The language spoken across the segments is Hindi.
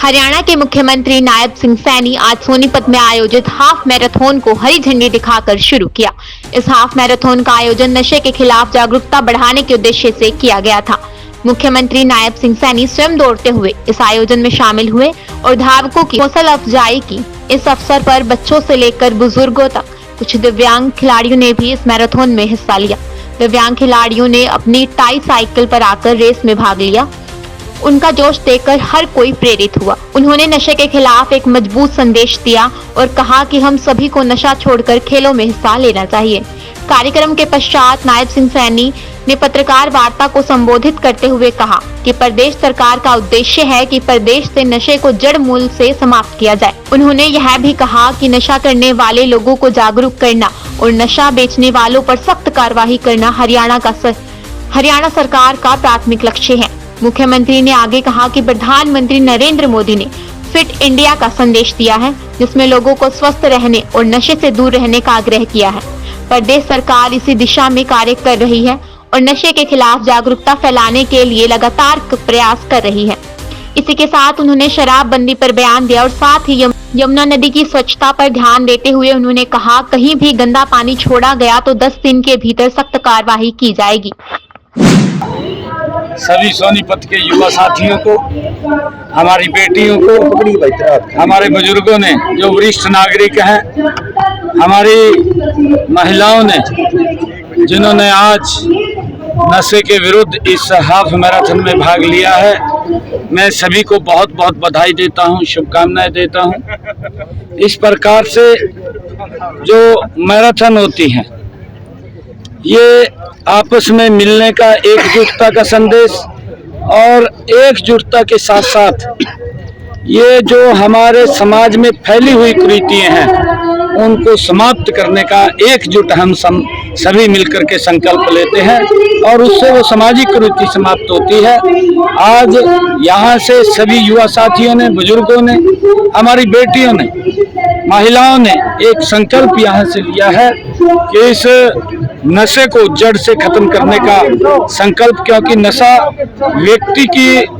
हरियाणा के मुख्यमंत्री नायब सिंह सैनी आज सोनीपत में आयोजित हाफ मैराथन को हरी झंडी दिखाकर शुरू किया। इस हाफ मैराथन का आयोजन नशे के खिलाफ जागरूकता बढ़ाने के उद्देश्य से किया गया था। मुख्यमंत्री नायब सिंह सैनी स्वयं दौड़ते हुए इस आयोजन में शामिल हुए और धावकों की हौसला अफजाई की। इस अवसर पर बच्चों से लेकर बुजुर्गों तक कुछ दिव्यांग खिलाड़ियों ने भी इस मैराथन में हिस्सा लिया। दिव्यांग खिलाड़ियों ने अपनी टाई साइकिल पर आकर रेस में भाग लिया। उनका जोश देखकर हर कोई प्रेरित हुआ। उन्होंने नशे के खिलाफ एक मजबूत संदेश दिया और कहा कि हम सभी को नशा छोड़कर खेलों में हिस्सा लेना चाहिए। कार्यक्रम के पश्चात नायब सिंह सैनी ने पत्रकार वार्ता को संबोधित करते हुए कहा कि प्रदेश सरकार का उद्देश्य है कि प्रदेश से नशे को जड़ मूल से समाप्त किया जाए। उन्होंने यह भी कहा कि नशा करने वाले लोगों को जागरूक करना और नशा बेचने वालों पर सख्त कार्रवाई करना हरियाणा सरकार का प्राथमिक लक्ष्य है। मुख्यमंत्री ने आगे कहा कि प्रधानमंत्री नरेंद्र मोदी ने फिट इंडिया का संदेश दिया है, जिसमें लोगों को स्वस्थ रहने और नशे से दूर रहने का आग्रह किया है। प्रदेश सरकार इसी दिशा में कार्य कर रही है और नशे के खिलाफ जागरूकता फैलाने के लिए लगातार प्रयास कर रही है। इसी के साथ उन्होंने शराबबंदी पर बयान दिया और साथ ही यमुना नदी की स्वच्छता पर ध्यान देते हुए उन्होंने कहा, कहीं भी गंदा पानी छोड़ा गया तो 10 दिन के भीतर सख्त कार्रवाई की जाएगी। सभी सोनीपत के युवा साथियों को, हमारी बेटियों को, हमारे बुजुर्गों ने, जो वरिष्ठ नागरिक हैं, हमारी महिलाओं ने, जिन्होंने आज नशे के विरुद्ध इस हाफ मैराथन में भाग लिया है, मैं सभी को बहुत बहुत बधाई देता हूं, शुभकामनाएं देता हूं। इस प्रकार से जो मैराथन होती हैं, ये आपस में मिलने का, एकजुटता का संदेश और एकजुटता के साथ साथ ये जो हमारे समाज में फैली हुई कुरीतियां हैं, उनको समाप्त करने का एकजुट हम सभी मिलकर के संकल्प लेते हैं और उससे वो सामाजिक कुरीति समाप्त होती है। आज यहाँ से सभी युवा साथियों ने, बुजुर्गों ने, हमारी बेटियों ने, महिलाओं ने एक संकल्प यहाँ से लिया है कि इस नशे को जड़ से खत्म करने का संकल्प, क्योंकि नशा व्यक्ति की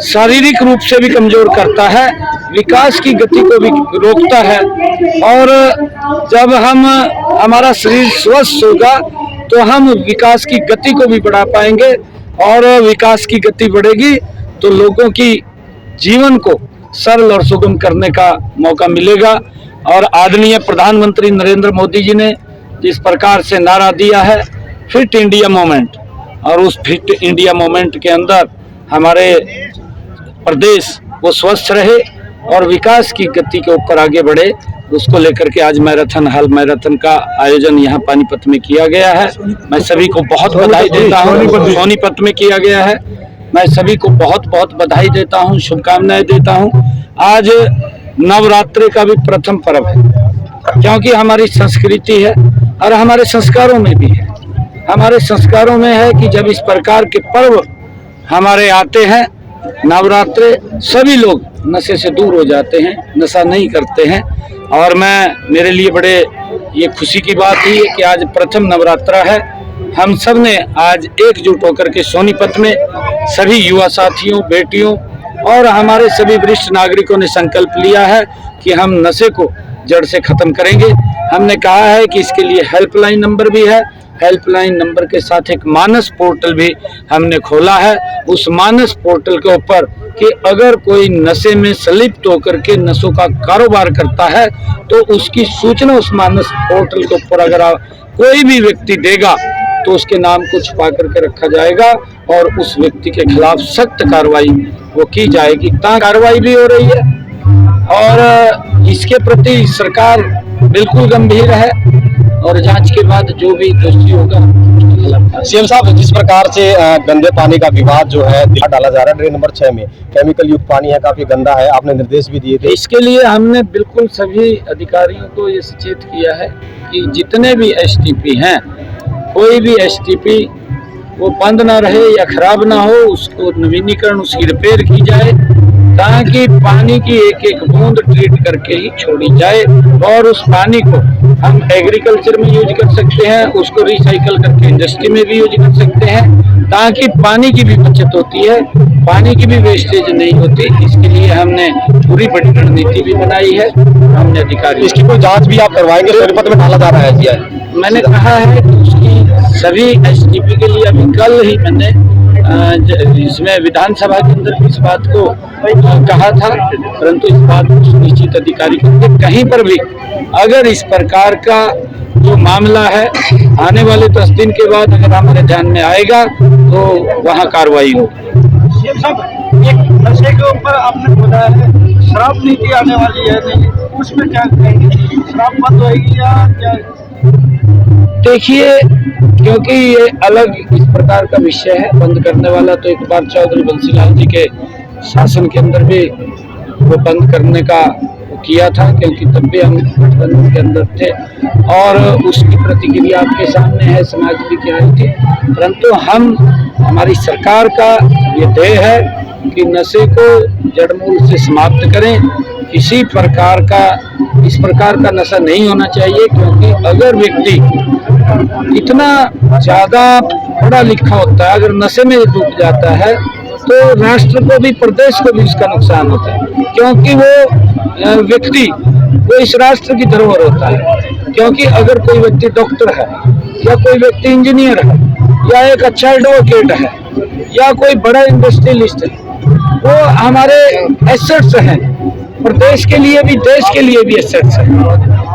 शारीरिक रूप से भी कमजोर करता है, विकास की गति को भी रोकता है और जब हमारा शरीर स्वस्थ होगा तो हम विकास की गति को भी बढ़ा पाएंगे और विकास की गति बढ़ेगी तो लोगों की जीवन को सरल और सुगम करने का मौका मिलेगा। और आदरणीय प्रधानमंत्री नरेंद्र मोदी जी ने जिस प्रकार से नारा दिया है फिट इंडिया मूवमेंट, और उस फिट इंडिया मूवमेंट के अंदर हमारे प्रदेश वो स्वस्थ रहे और विकास की गति के ऊपर आगे बढ़े, उसको लेकर के आज हाफ मैराथन का आयोजन यहाँ पानीपत में किया गया है। मैं सभी को बहुत बधाई देता हूँ। सोनीपत में किया गया है। मैं सभी को बहुत बहुत बधाई देता हूँ, शुभकामनाएं देता हूँ। आज नवरात्रि का भी प्रथम पर्व है, क्योंकि हमारी संस्कृति है और हमारे संस्कारों में भी है। हमारे संस्कारों में है कि जब इस प्रकार के पर्व हमारे आते हैं, नवरात्रि, सभी लोग नशे से दूर हो जाते हैं, नशा नहीं करते हैं। और मेरे लिए बड़े ये खुशी की बात है कि आज प्रथम नवरात्रा है। हम सब ने आज एकजुट होकर के सोनीपत में सभी युवा साथियों, बेटियों और हमारे सभी वरिष्ठ नागरिकों ने संकल्प लिया है कि हम नशे को जड़ से खत्म करेंगे। हमने कहा है कि इसके लिए हेल्पलाइन नंबर भी है। हेल्पलाइन नंबर के साथ एक मानस पोर्टल भी हमने खोला है। उस मानस पोर्टल के ऊपर कि अगर कोई नशे में संलिप्त होकर के नशों का कारोबार करता है तो उसकी सूचना उस मानस पोर्टल के ऊपर अगर कोई भी व्यक्ति देगा तो उसके नाम को छुपा करके रखा जाएगा और उस व्यक्ति के खिलाफ सख्त कार्रवाई वो की जाएगी। कार्रवाई भी हो रही है और इसके प्रति सरकार बिल्कुल गंभीर है और जांच के बाद जो भी दोषी होगा। सीएम साहब, जिस प्रकार से गंदे पानी का विवाद जो है डाला जा रहा है, ड्रेन नंबर 6 में केमिकल युक्त पानी है, काफी गंदा है, आपने निर्देश भी दिए थे। इसके लिए हमने बिल्कुल सभी अधिकारियों को ये सचेत किया है कि जितने भी एसटीपी हैं, कोई भी एसटीपी वो बंद ना रहे या खराब ना हो, उसको नवीनीकरण, उसकी रिपेयर की जाए ताकि पानी की एक एक बूंद ट्रीट करके ही छोड़ी जाए और उस पानी को हम एग्रीकल्चर में यूज कर सकते हैं, उसको रिसाइकल करके इंडस्ट्री में भी यूज कर सकते हैं ताकि पानी की भी बचत होती है, पानी की भी वेस्टेज नहीं होती। इसके लिए हमने पूरी बड़ी रणनीति भी बनाई है। हमने अधिकारी, इसकी कोई जांच भी आप करवाएंगे? सोनीपत में डाला जा रहा है जी। मैंने कहा है कि उसकी सभी एसडीपी के लिए अभी कल ही मैंने इसमें विधानसभा के अंदर भी इस बात को कहा था, परंतु इस बात को सुनिश्चित अधिकारी करके कहीं पर भी अगर इस प्रकार का जो मामला है आने वाले 10 दिन के बाद अगर हमारे ध्यान में आएगा तो वहाँ कार्रवाई होगी। सीएम साहब, एक नशे के ऊपर आपने बताया है शराब नीति आने वाली है, नहीं उसमें क्या कहेंगे? शराब बंद होएगी या क्या? देखिए, क्योंकि ये अलग इस प्रकार का विषय है, बंद करने वाला तो एक बार चौधरी बंसीलाल जी के शासन के अंदर भी वो बंद करने का किया था, क्योंकि तब भी हम गठबंधन के अंदर थे और उसकी प्रतिक्रिया आपके सामने है, समाज भी क्या थी। परंतु हमारी सरकार का ये ध्येय है कि नशे को जड़मूल से समाप्त करें। किसी प्रकार का इस प्रकार का नशा नहीं होना चाहिए, क्योंकि अगर व्यक्ति इतना ज्यादा पढ़ा लिखा होता है, अगर नशे में डूब जाता है तो राष्ट्र को भी, प्रदेश को भी इसका नुकसान होता है, क्योंकि वो व्यक्ति वो इस राष्ट्र की धरोहर होता है। क्योंकि अगर कोई व्यक्ति डॉक्टर है या कोई व्यक्ति इंजीनियर है या एक अच्छा एडवोकेट है या कोई बड़ा इंडस्ट्रियलिस्ट है, वो हमारे एसेट्स हैं, प्रदेश के लिए भी देश के लिए भी एसेट्स है।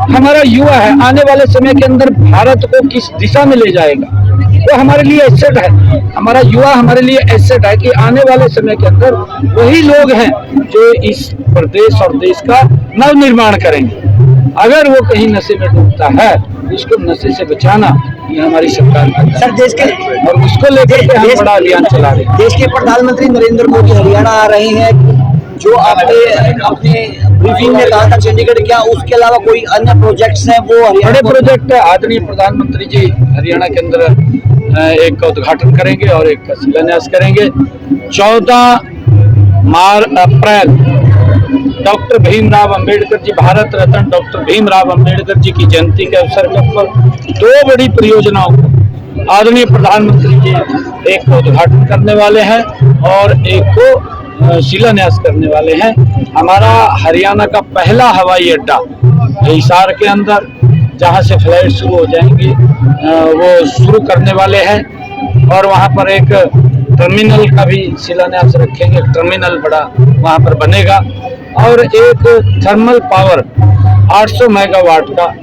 हमारा युवा है, आने वाले समय के अंदर भारत को किस दिशा में ले जाएगा वो हमारे लिए एसेट है। हमारा युवा हमारे लिए एसेट है कि आने वाले समय के अंदर वही लोग हैं जो इस प्रदेश और देश का नव निर्माण करेंगे। अगर वो कहीं नशे में डूबता है, उसको नशे से बचाना ये हमारी सरकार का सर, देश के और उसको लेकर के हम बड़ा अभियान चला रहे हैं। देश के प्रधानमंत्री नरेंद्र मोदी हरियाणा आ रहे हैं, जो आपने अपने ब्रीफिंग में कहा था चंडीगढ़, क्या उसके अलावा कोई अन्य प्रोजेक्ट्स हैं वो बड़े प्रोजेक्ट है? आदरणीय प्रधानमंत्री जी हरियाणा के अंदर एक का उद्घाटन करेंगे और एक का शिलान्यास करेंगे। 14 अप्रैल डॉक्टर भीमराव अंबेडकर जी, भारत रत्न डॉक्टर भीमराव अंबेडकर जी की जयंती के अवसर पर 2 बड़ी परियोजनाओं को आदरणीय प्रधानमंत्री जी एक को उद्घाटन करने वाले हैं और एक को शिलान्यास करने वाले हैं। हमारा हरियाणा का पहला हवाई अड्डा हिसार के अंदर, जहां से फ्लाइट शुरू हो जाएंगी, वो शुरू करने वाले हैं और वहां पर एक टर्मिनल का भी शिलान्यास रखेंगे। टर्मिनल बड़ा वहां पर बनेगा और एक थर्मल पावर 800 मेगावाट का,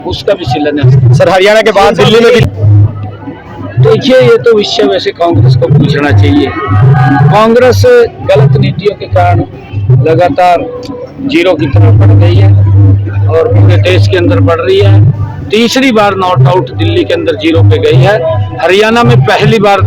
उसका भी शिलान्यास। सर, हरियाणा के बाद दिल्ली में भी देखिए, ये तो विषय वैसे कांग्रेस को पूछना चाहिए। कांग्रेस गलत नीतियों के कारण लगातार जीरो की तरफ बढ़ गई है और पूरे देश के अंदर बढ़ रही है। तीसरी बार नॉट आउट दिल्ली के अंदर जीरो पे गई है। हरियाणा में पहली बार